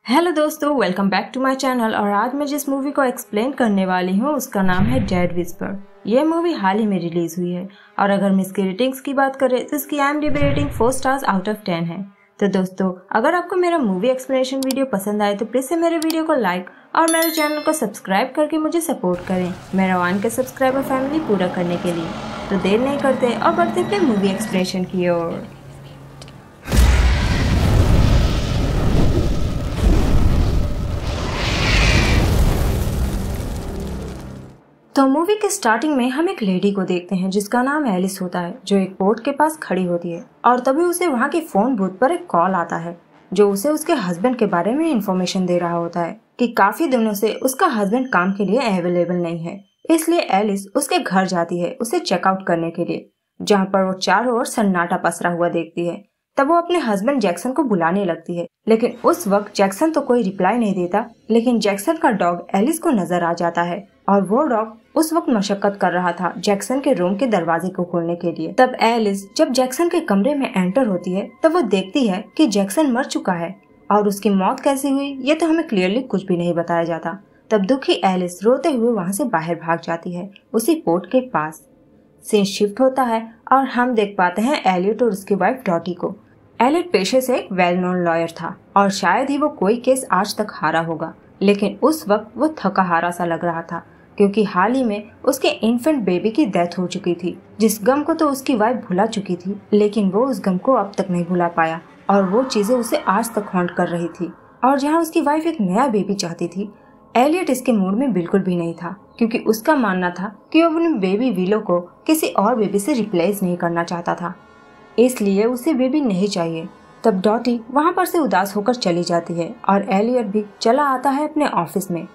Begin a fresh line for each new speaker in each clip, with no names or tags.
Hello दोस्तों, welcome back to my channel. और आज मैं जिस मूवी को एक्सप्लेन करने वाली हूँ उसका नाम है डेड विस्पर। ये मूवी हाल ही में रिलीज हुई है और अगर हम इसकी रेटिंग्स की बात करें तो इसकी IMDb rating 4 stars out of 10 है। तो दोस्तों, अगर आपको मेरा मूवी एक्सप्लेनेशन वीडियो पसंद आए तो प्लीज से मेरे वीडियो को लाइक और मेरे चैनल को सब्सक्राइब करके मुझे सपोर्ट करें मेरा 1K सब्सक्राइबर फैमिली पूरा करने के लिए। तो देर नहीं करते और बढ़ते अपने मूवी एक्सप्लेनेशन की ओर। तो मूवी के स्टार्टिंग में हम एक लेडी को देखते हैं जिसका नाम एलिस होता है, जो एक पोर्ट के पास खड़ी होती है और तभी उसे वहाँ की फोन बूथ पर एक कॉल आता है जो उसे उसके हस्बैंड के बारे में इंफॉर्मेशन दे रहा होता है कि काफी दिनों से उसका हस्बैंड काम के लिए अवेलेबल नहीं है। इसलिए एलिस उसके घर जाती है उसे चेकआउट करने के लिए, जहाँ पर वो चारों ओर सन्नाटा पसरा हुआ देखती है। तब वो अपने हस्बैंड जैक्सन को बुलाने लगती है, लेकिन उस वक्त जैक्सन तो कोई रिप्लाई नहीं देता। लेकिन जैक्सन का डॉग एलिस को नजर आ जाता है और वो डॉग उस वक्त मशक्कत कर रहा था जैक्सन के रूम के दरवाजे को खोलने के लिए। तब एलिस जब जैक्सन के कमरे में एंटर होती है तब वो देखती है कि जैक्सन मर चुका है और उसकी मौत कैसे हुई ये तो हमें क्लियरली कुछ भी नहीं बताया जाता। तब दुखी एलिस रोते हुए वहाँ से बाहर भाग जाती है उसी पोर्ट के पास। सीन शिफ्ट होता है और हम देख पाते हैं एलियट और उसकी वाइफ डॉटी को। एलियट पेशे से एक वेल नोन लॉयर था और शायद ही वो कोई केस आज तक हारा होगा, लेकिन उस वक्त वो थका हारा सा लग रहा था क्योंकि हाल ही में उसके इन्फेंट बेबी की डेथ हो चुकी थी, जिस गम को तो उसकी वाइफ भुला चुकी थी, लेकिन वो उस गम को अब तक नहीं भुला पाया और वो चीजें उसे आज तक हॉन्ट कर रही थी। और जहाँ उसकी वाइफ एक नया बेबी चाहती थी, एलियट इसके मूड में बिल्कुल भी नहीं था क्योंकि उसका मानना था कि वो अपने बेबी विलो को किसी और बेबी से रिप्लेस नहीं करना चाहता था, इसलिए उसे बेबी नहीं चाहिए। तब डॉटी वहाँ पर से उदास होकर चली जाती है और एलियट भी चला आता है अपने ऑफिस में,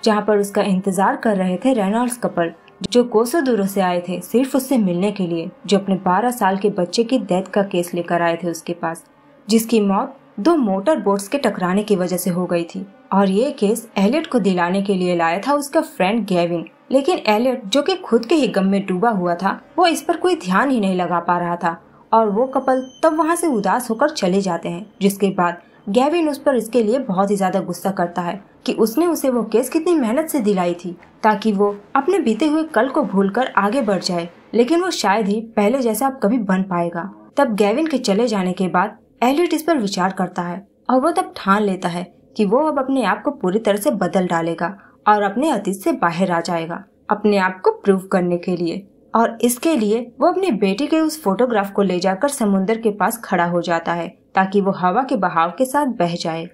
जहाँ पर उसका इंतजार कर रहे थे रेनॉल्ड्स कपल, जो कोसों दूरों से आए थे सिर्फ उससे मिलने के लिए, जो अपने 12 साल के बच्चे की डेथ का केस लेकर आए थे उसके पास, जिसकी मौत 2 मोटर बोट्स के टकराने की वजह से हो गई थी। और ये केस एलियट को दिलाने के लिए लाया था उसका फ्रेंड गेविन, लेकिन एलियट जो कि खुद के ही गम में डूबा हुआ था वो इस पर कोई ध्यान ही नहीं लगा पा रहा था और वो कपल तब वहाँ से उदास होकर चले जाते हैं। जिसके बाद गेविन उस पर इसके लिए बहुत ही ज्यादा गुस्सा करता है कि उसने उसे वो केस कितनी मेहनत से दिलाई थी ताकि वो अपने बीते हुए कल को भूलकर आगे बढ़ जाए, लेकिन वो शायद ही पहले जैसा अब कभी बन पाएगा। तब गेविन के चले जाने के बाद एलियट इस पर विचार करता है और वो तब ठान लेता है कि वो अब अपने आप को पूरी तरह से बदल डालेगा और अपने अतीत से बाहर आ जाएगा अपने आप को प्रूव करने के लिए। और इसके लिए वो अपनी बेटी के उस फोटोग्राफ को ले जाकर समुद्र के पास खड़ा हो जाता है ताकि वो हवा के बहाव के साथ बह जाए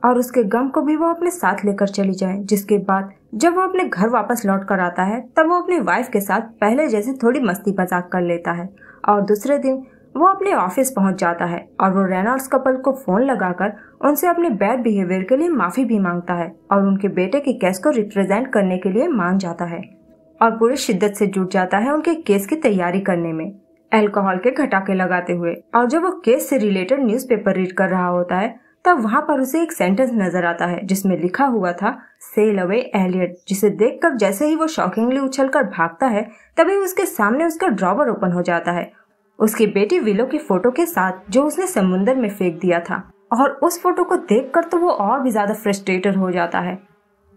और उसके गम को भी वो अपने साथ लेकर चली जाए। जिसके बाद जब वो अपने घर वापस लौट कर आता है तब वो अपनी वाइफ के साथ पहले जैसे थोड़ी मस्ती मजाक कर लेता है और दूसरे दिन वो अपने ऑफिस पहुंच जाता है और वो रेनॉल्ड्स कपल को फोन लगाकर उनसे अपने बैड बिहेवियर के लिए माफी भी मांगता है और उनके बेटे के केस को रिप्रेजेंट करने के लिए मान जाता है और पूरी शिद्दत से जुट जाता है उनके केस की तैयारी करने में, अल्कोहल के घटाके लगाते हुए। और जब वो केस से रिलेटेड न्यूज़पेपर रीड कर रहा होता है तब वहाँ पर उसे एक सेंटेंस नजर आता है जिसमें लिखा हुआ था सेल अवे एलियट, जिसे देखकर जैसे ही वो शॉकिंगली उछलकर भागता है तभी उसके सामने उसका ड्रॉवर ओपन हो जाता है उसकी बेटी विलो की फोटो के साथ जो उसने समुद्र में फेंक दिया था। और उस फोटो को देखकर तो वो और भी ज्यादा फ्रस्ट्रेटेड हो जाता है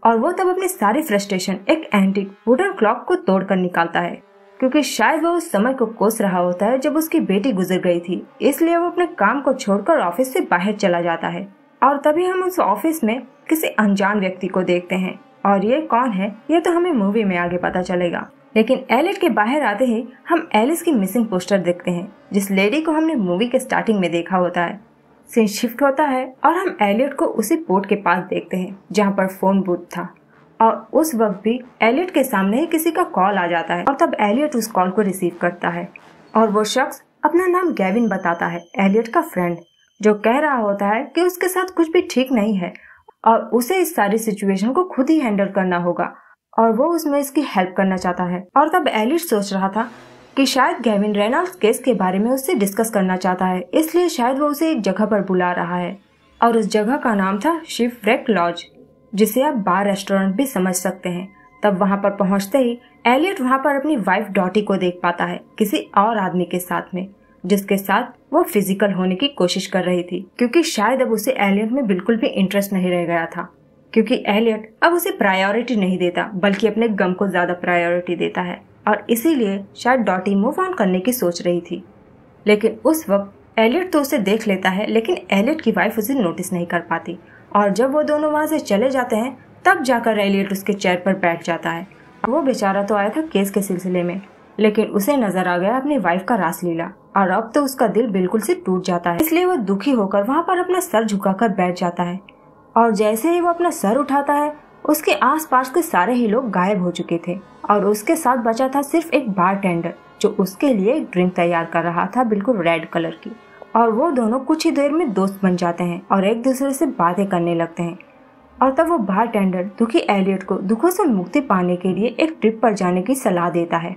और वो तब अपनी सारी फ्रस्ट्रेशन एक एंटीक वुडन क्लॉक को तोड़कर निकालता है क्योंकि शायद वो उस समय को कोस रहा होता है जब उसकी बेटी गुजर गई थी, इसलिए वो अपने काम को छोड़कर ऑफिस से बाहर चला जाता है। और तभी हम उस ऑफिस में किसी अनजान व्यक्ति को देखते हैं और ये कौन है ये तो हमें मूवी में आगे पता चलेगा। लेकिन एलियट के बाहर आते ही हम एलिस की मिसिंग पोस्टर देखते हैं जिस लेडी को हमने मूवी के स्टार्टिंग में देखा होता है। सीन शिफ्ट होता है और हम एलियट को उसी पोर्ट के पास देखते हैं जहाँ पर फोन बूथ था और उस वक्त भी एलियट के सामने ही किसी का कॉल आ जाता है और तब एलियट उस कॉल को रिसीव करता है और वो शख्स अपना नाम गेविन बताता है, एलियट का फ्रेंड, जो कह रहा होता है कि उसके साथ कुछ भी ठीक नहीं है और उसे इस सारी सिचुएशन को खुद ही हैंडल करना होगा और वो उसमें इसकी हेल्प करना चाहता है। और तब एलियट सोच रहा था कि शायद गेविन रेनॉल्ड्स केस के बारे में उससे डिस्कस करना चाहता है, इसलिए शायद वो उसे एक जगह पर बुला रहा है और उस जगह का नाम था शिपव्रेक लॉज, जिसे आप बार रेस्टोरेंट भी समझ सकते हैं। तब वहाँ पर पहुँचते ही एलियट वहाँ पर अपनी वाइफ डॉटी को देख पाता है किसी और आदमी के साथ में जिसके साथ वो फिजिकल होने की कोशिश कर रही थी, क्योंकि शायद अब उसे एलियट में बिल्कुल भी इंटरेस्ट नहीं रह गया था, क्योंकि एलियट अब उसे प्रायोरिटी नहीं देता बल्कि अपने गम को ज्यादा प्रायोरिटी देता है, और इसीलिए शायद डॉटी मूव ऑन करने की सोच रही थी। लेकिन उस वक्त एलियट तो उसे देख लेता है, लेकिन एलियट की वाइफ उसे नोटिस नहीं कर पाती, और जब वो दोनों वहाँ से चले जाते हैं तब जाकर एलियट उसके चेयर पर बैठ जाता है। वो बेचारा तो आया था केस के सिलसिले में, लेकिन उसे नजर आ गया अपनी वाइफ का रासलीला, और अब तो उसका दिल बिल्कुल से टूट जाता है। इसलिए वो दुखी होकर वहाँ पर अपना सर झुकाकर बैठ जाता है, और जैसे ही वो अपना सर उठाता है उसके आसपास के सारे ही लोग गायब हो चुके थे, और उसके साथ बचा था सिर्फ एक बारटेंडर जो उसके लिए एक ड्रिंक तैयार कर रहा था बिल्कुल रेड कलर की। और वो दोनों कुछ ही देर में दोस्त बन जाते हैं और एक दूसरे से बातें करने लगते हैं। और तब वो बारटेंडर दुखी एलियट को दुखों से मुक्ति पाने के लिए एक ट्रिप पर जाने की सलाह देता है,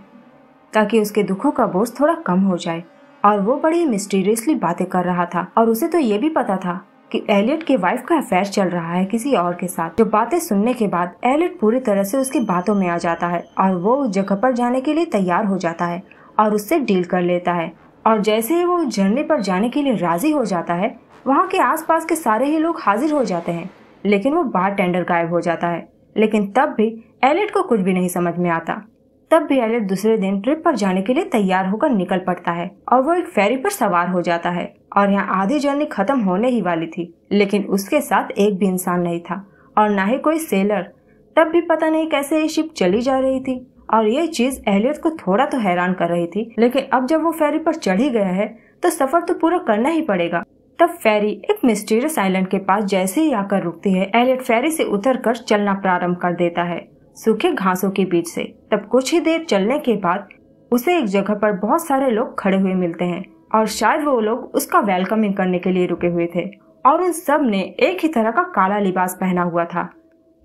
ताकि उसके दुखों का बोझ थोड़ा कम हो जाए। और वो बड़ी मिस्टीरियसली बातें कर रहा था, और उसे तो ये भी पता था कि एलियट की वाइफ का अफेयर चल रहा है किसी और के साथ। जो बातें सुनने के बाद एलियट पूरी तरह से उसकी बातों में आ जाता है, और वो उस जगह पर जाने के लिए तैयार हो जाता है और उससे डील कर लेता है। और जैसे ही वो झरने पर जाने के लिए राजी हो जाता है, वहाँ के आसपास के सारे ही लोग हाजिर हो जाते हैं, लेकिन वो बारटेंडर गायब हो जाता है। लेकिन तब भी एलियट को कुछ भी नहीं समझ में आता। तब भी एलियट दूसरे दिन ट्रिप पर जाने के लिए तैयार होकर निकल पड़ता है, और वो एक फेरी पर सवार हो जाता है। और यहाँ आधी जर्नी खत्म होने ही वाली थी, लेकिन उसके साथ एक भी इंसान नहीं था, और न ही कोई सेलर। तब भी पता नहीं कैसे ये शिप चली जा रही थी, और ये चीज एलियट को थोड़ा तो हैरान कर रही थी। लेकिन अब जब वो फेरी पर चढ़ ही गया है तो सफर तो पूरा करना ही पड़ेगा। तब फेरी एक मिस्टीरियस आइलैंड के पास जैसे ही आकर रुकती है, एलियट फेरी से उतरकर चलना प्रारंभ कर देता है सूखे घासों के बीच से। तब कुछ ही देर चलने के बाद उसे एक जगह पर बहुत सारे लोग खड़े हुए मिलते हैं, और शायद वो लोग उसका वेलकमिंग करने के लिए रुके हुए थे, और उन सब ने एक ही तरह का काला लिबास पहना हुआ था,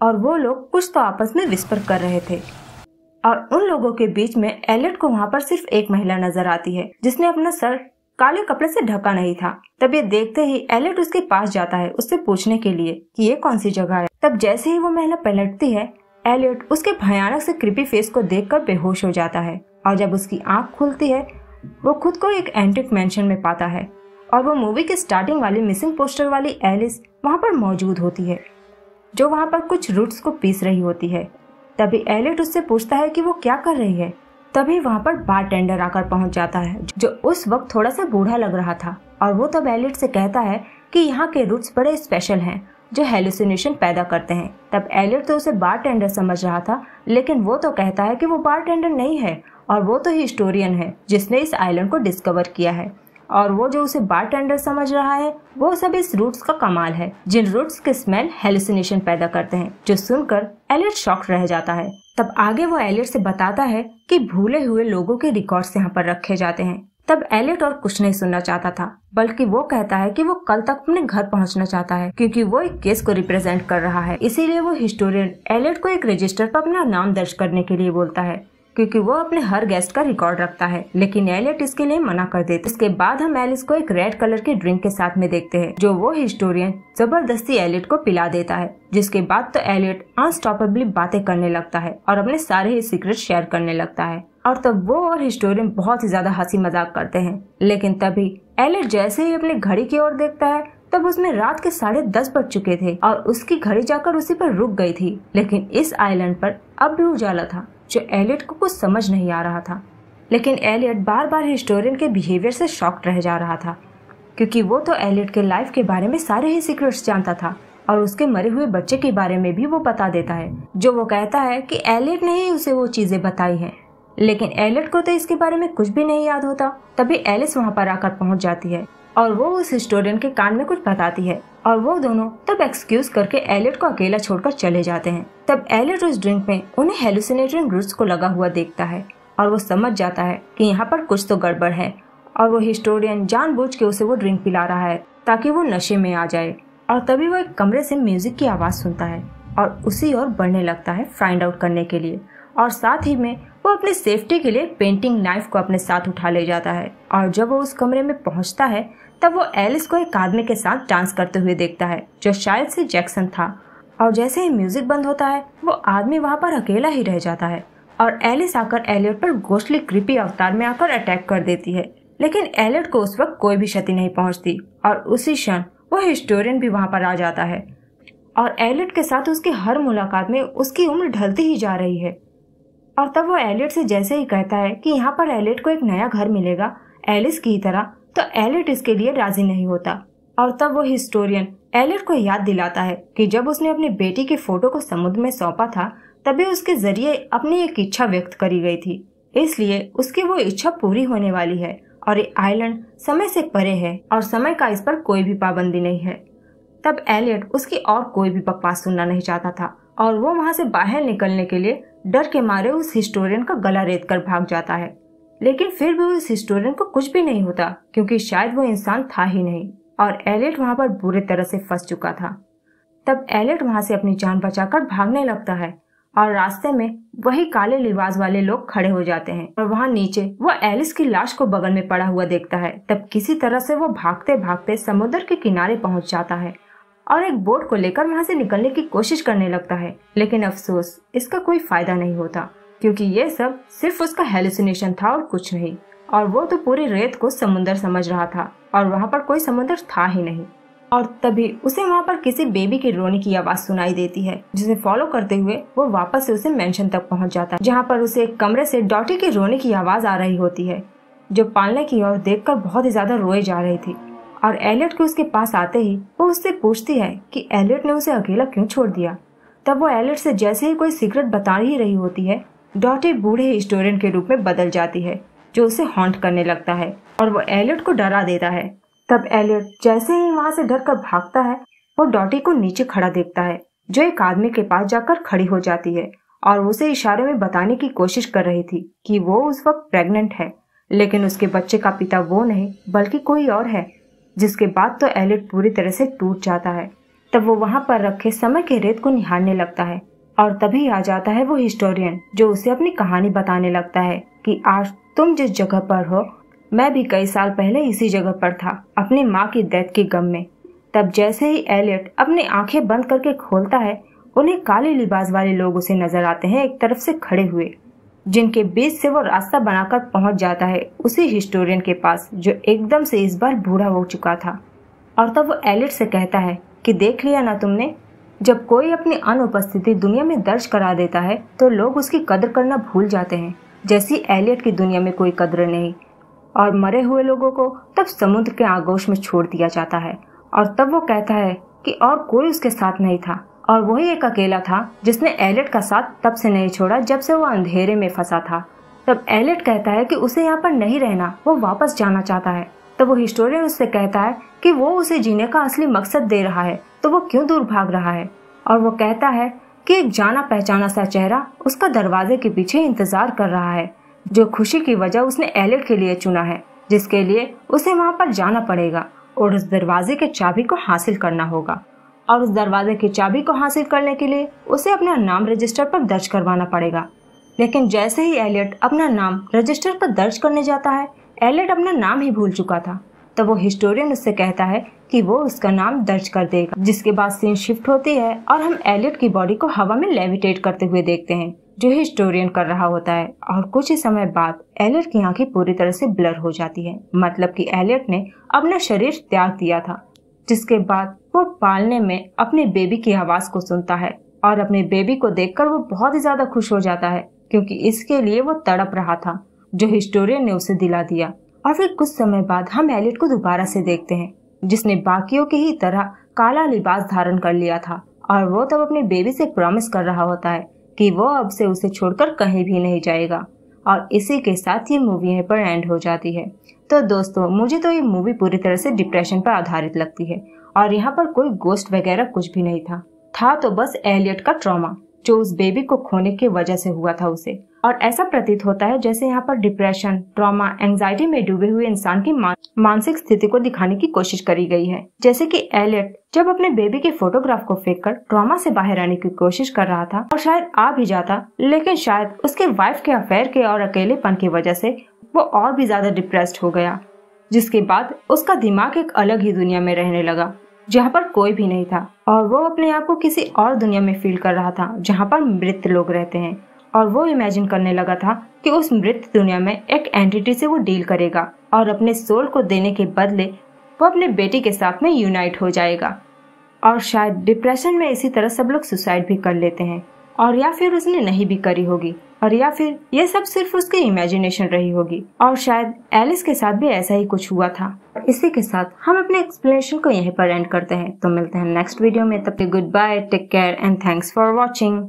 और वो लोग कुछ तो आपस में विस्पर कर रहे थे। और उन लोगों के बीच में एलियट को वहाँ पर सिर्फ एक महिला नजर आती है, जिसने अपना सर काले कपड़े से ढका नहीं था। तब ये देखते ही एलियट उसके पास जाता है उससे पूछने के लिए कि ये कौन सी जगह है। तब जैसे ही वो महिला पलटती है, एलियट उसके भयानक से क्रीपी फेस को देखकर बेहोश हो जाता है, और जब उसकी आंख खुलती है वो खुद को एक एंटिक मैंशन में पाता है, और वो मूवी के स्टार्टिंग वाली मिसिंग पोस्टर वाली एलिस वहाँ पर मौजूद होती है, जो वहाँ पर कुछ रूट्स को पीस रही होती है। तभी एलियट उससे पूछता है कि वो क्या कर रही है। तभी वहाँ पर बारटेंडर आकर पहुँच जाता है, जो उस वक्त थोड़ा सा बूढ़ा लग रहा था, और वो तब एलियट से कहता है कि यहाँ के रूट्स बड़े स्पेशल हैं जो हेलुसिनेशन पैदा करते हैं। तब एलियट तो उसे बारटेंडर समझ रहा था, लेकिन वो तो कहता है कि वो बारटेंडर नहीं है, और वो तो हिस्टोरियन है जिसने इस आइलैंड को डिस्कवर किया है, और वो जो उसे बारटेंडर समझ रहा है वो सब इस रूट्स का कमाल है, जिन रूट्स के स्मेल हेलुसिनेशन पैदा करते हैं। जो सुनकर एलियट शॉक रह जाता है। तब आगे वो एलियट से बताता है कि भूले हुए लोगों के रिकॉर्ड्स यहाँ पर रखे जाते हैं। तब एलियट और कुछ नहीं सुनना चाहता था, बल्कि वो कहता है कि वो कल तक अपने घर पहुंचना चाहता है, क्योंकि वो एक केस को रिप्रेजेंट कर रहा है। इसीलिए वो हिस्टोरियन एलियट को एक रजिस्टर पर अपना नाम दर्ज करने के लिए बोलता है, क्योंकि वो अपने हर गेस्ट का रिकॉर्ड रखता है। लेकिन एलियट इसके लिए मना कर देता है। इसके बाद हम एलिस को एक रेड कलर की ड्रिंक के साथ में देखते हैं, जो वो हिस्टोरियन जबरदस्ती एलियट को पिला देता है। जिसके बाद तो एलियट अनस्टॉपेबली बातें करने लगता है और अपने सारे ही सीक्रेट शेयर करने लगता है, और तब वो और हिस्टोरियन बहुत ही ज्यादा हंसी मजाक करते हैं। लेकिन तभी एलियट जैसे ही अपनी घड़ी की ओर देखता है, तब उसमें रात के 10:30 बज चुके थे, और उसकी घड़ी जाकर उसी पर रुक गई थी। लेकिन इस आइलैंड पर अब भी उजाला था, जो एलियट को कुछ समझ नहीं आ रहा था। लेकिन एलियट बार बार हिस्टोरियन के बिहेवियर से शॉक्ड रह जा रहा था, क्योंकि वो तो एलियट के लाइफ के बारे में सारे ही सीक्रेट्स जानता था, और उसके मरे हुए बच्चे के बारे में भी वो बता देता है, जो वो कहता है कि एलियट ने ही उसे वो चीजें बताई हैं। लेकिन एलियट को तो इसके बारे में कुछ भी नहीं याद होता। तभी एलिस वहाँ पर आकर पहुँच जाती है, और वो उस हिस्टोरियन के कान में कुछ बताती है, और वो दोनों तब एक्सक्यूज करके एलियट को अकेला छोड़कर चले जाते हैं। तब एलियट उस ड्रिंक में उन्हें हेलुसिनेटिंग रूट्स को लगा हुआ देखता है, और वो समझ जाता है कि यहाँ पर कुछ तो गड़बड़ है, और वो हिस्टोरियन जानबूझ के उसे वो ड्रिंक पिला रहा है ताकि वो नशे में आ जाए। और तभी वो एक कमरे से म्यूजिक की आवाज सुनता है और उसी ओर बढ़ने लगता है फाइंड आउट करने के लिए, और साथ ही में वो अपनी सेफ्टी के लिए पेंटिंग नाइफ को अपने साथ उठा ले जाता है। और जब वो उस कमरे में पहुंचता है, तब वो एलिस को एक आदमी के साथ डांस करते हुए देखता है, जो शायद से जैक्सन था। और जैसे ही म्यूजिक बंद होता है, वो आदमी वहाँ पर अकेला ही रह जाता है, और एलिस आकर एलियट पर घोस्टली क्रीपी अवतार में आकर अटैक कर देती है। लेकिन एलियट को उस वक्त कोई भी क्षति नहीं पहुंचती और उसी क्षण वो हिस्टोरियन भी वहां पर आ जाता है और एलियट के साथ उसकी हर मुलाकात में उसकी उम्र ढलती ही जा रही है। और तब वो एलियट से जैसे ही कहता है कि यहाँ पर एलियट को एक नया घर मिलेगा एलिस की तरह, तो एलियट इसके लिए राजी नहीं होता। और तब वो हिस्टोरियन एलियट को याद दिलाता है कि जब उसने अपनी बेटी की फोटो को समुद्र में सौंपा था तभी उसके जरिए अपनी एक इच्छा व्यक्त करी गई थी, इसलिए उसकी वो इच्छा पूरी होने वाली है और ये आइलैंड समय से परे है और समय का इस पर कोई भी पाबंदी नहीं है। तब एलियट उसकी और कोई भी बकवास सुनना नहीं चाहता था और वो वहां से बाहर निकलने के लिए डर के मारे उस हिस्टोरियन का गला रेत कर भाग जाता है। लेकिन फिर भी उस हिस्टोरियन को कुछ भी नहीं होता क्योंकि शायद वो इंसान था ही नहीं और एलियट वहां पर बुरी तरह से फंस चुका था। तब एलियट वहां से अपनी जान बचाकर भागने लगता है और रास्ते में वही काले लिबास वाले लोग खड़े हो जाते हैं और वहां नीचे वो एलिस की लाश को बगल में पड़ा हुआ देखता है। तब किसी तरह से वो भागते भागते समुद्र के किनारे पहुंच जाता है और एक बोट को लेकर वहां से निकलने की कोशिश करने लगता है। लेकिन अफसोस इसका कोई फायदा नहीं होता क्योंकि ये सब सिर्फ उसका हेलुसिनेशन था और कुछ नहीं। और वो तो पूरी रेत को समुद्र समझ रहा था और वहाँ पर कोई समुद्र था ही नहीं। और तभी उसे वहाँ पर किसी बेबी की रोने की आवाज सुनाई देती है, जिसे फॉलो करते हुए वो वापस से उसे मेंशन तक पहुँच जाता है, जहाँ पर उसे एक कमरे से डॉटी की रोने की आवाज आ रही होती है, जो पालने की ओर देखकर बहुत ही ज्यादा रोए जा रही थी। और एलियट के उसके पास आते ही वो उससे पूछती है कि एलियट ने उसे अकेला क्यों छोड़ दिया। तब वो एलियट से जैसे ही कोई सीक्रेट बता ही रही होती है, डॉटी बूढ़े हिस्टोरियन के रूप में बदल जाती है जो उसे हॉन्ट करने लगता है और वो एलियट को डरा देता है। तब एलियट जैसे ही वहां से डर कर भागता है, वो डॉटी को नीचे खड़ा देखता है जो एक आदमी के पास जाकर खड़ी हो जाती है और उसे इशारे में बताने की कोशिश कर रही थी कि वो उस वक्त प्रेग्नेंट है, लेकिन उसके बच्चे का पिता वो नहीं बल्कि कोई और है। जिसके बाद तो एलियट पूरी तरह से टूट जाता है। तब वो वहां पर रखे समय के रेत को निहारने लगता है और तभी आ जाता है वो हिस्टोरियन जो उसे अपनी कहानी बताने लगता है कि आज तुम जिस जगह पर हो मैं भी कई साल पहले इसी जगह पर था अपनी माँ की डेथ के गम में। तब जैसे ही एलियट अपनी आंखें बंद करके खोलता है, उन्हें काले लिबास वाले लोग उसे नजर आते हैं एक तरफ से खड़े हुए, जिनके बीच से वो रास्ता बनाकर पहुंच जाता है उसी हिस्टोरियन के पास जो एकदम से इस बार बूढ़ा हो चुका था। और तब वो एलियट से कहता है कि देख लिया ना तुमने, जब कोई अपनी अनुपस्थिति दुनिया में दर्ज करा देता है तो लोग उसकी कदर करना भूल जाते हैं, जैसी एलियट की दुनिया में कोई कदर नहीं। और मरे हुए लोगों को तब समुद्र के आगोश में छोड़ दिया जाता है। और तब वो कहता है कि और कोई उसके साथ नहीं था और वही एक अकेला था जिसने एलियट का साथ तब से नहीं छोड़ा जब से वो अंधेरे में फंसा था। तब एलियट कहता है कि उसे यहाँ पर नहीं रहना, वो वापस जाना चाहता है। तो वो हिस्टोरियन उससे कहता है कि वो उसे जीने का असली मकसद दे रहा है तो वो क्यों दूर भाग रहा है। और वो कहता है कि एक जाना पहचाना सा चेहरा उसका दरवाजे के पीछे इंतजार कर रहा है, जो खुशी की वजह उसने एलियट के लिए चुना है, जिसके लिए उसे वहां पर जाना पड़ेगा और उस दरवाजे के चाबी को हासिल करना होगा। और उस दरवाजे की चाबी को हासिल करने के लिए उसे अपना नाम रजिस्टर पर दर्ज करवाना पड़ेगा। लेकिन जैसे ही एलियट अपना नाम रजिस्टर पर दर्ज करने जाता है, एलियट अपना नाम ही भूल चुका था। तब वो हिस्टोरियन उससे कहता है कि वो उसका नाम दर्ज कर देगा। जिसके बाद सीन शिफ्ट होती है और हम एलियट की बॉडी को हवा में लेविटेट करते हुए देखते हैं, जो हिस्टोरियन कर रहा होता है। और कुछ ही समय बाद एलियट की आंखें पूरी तरह से ब्लर हो जाती है, मतलब कि एलियट ने अपना शरीर त्याग दिया था। जिसके बाद वो पालने में अपने बेबी की आवाज को सुनता है और अपने बेबी को देखकर वो बहुत ही ज्यादा खुश हो जाता है क्योंकि इसके लिए वो तड़प रहा था जो हिस्टोरियन ने उसे दिला दिया। और फिर कुछ समय बाद हम एलियट को दोबारा से देखते हैं, जिसने बाकियों की ही तरह काला लिबास धारण कर लिया था और वो तब अपने बेबी से प्रॉमिस कर रहा होता है कि वो अब से उसे छोड़कर कहीं भी नहीं जाएगा। और इसी के साथ ये मूवी यहीं पर एंड हो जाती है। तो दोस्तों, मुझे तो ये मूवी पूरी तरह से डिप्रेशन पर आधारित लगती है और यहाँ पर कोई गोस्ट वगैरह कुछ भी नहीं था तो बस एलियट का ट्रॉमा जो उस बेबी को खोने की वजह से हुआ था उसे। और ऐसा प्रतीत होता है जैसे यहाँ पर डिप्रेशन, ट्रॉमा, एंजाइटी में डूबे हुए इंसान की मानसिक स्थिति को दिखाने की कोशिश करी गई है। जैसे कि एलियट जब अपने बेबी के फोटोग्राफ को फेंककर ट्रॉमा से बाहर आने की कोशिश कर रहा था और शायद आ भी जाता, लेकिन शायद उसके वाइफ के अफेयर के और अकेलेपन की वजह से वो और भी ज्यादा डिप्रेस्ड हो गया, जिसके बाद उसका दिमाग एक अलग ही दुनिया में रहने लगा जहाँ पर कोई भी नहीं था और वो अपने आप को किसी और दुनिया में फील कर रहा था जहाँ पर मृत लोग रहते हैं। और वो इमेजिन करने लगा था कि उस मृत दुनिया में एक एंटिटी से वो डील करेगा और अपने सोल को देने के बदले वो अपने बेटे के साथ में यूनाइट हो जाएगा। और शायद डिप्रेशन में इसी तरह सब लोग सुसाइड भी कर लेते हैं, और या फिर उसने नहीं भी करी होगी, और या फिर ये सब सिर्फ उसकी इमेजिनेशन रही होगी, और शायद एलिस के साथ भी ऐसा ही कुछ हुआ था। इसी के साथ हम अपने एक्सप्लेनेशन को यहीं पर एंड करते हैं। तो मिलते हैं नेक्स्ट वीडियो में, तब तक good bye, take care and thanks for watching.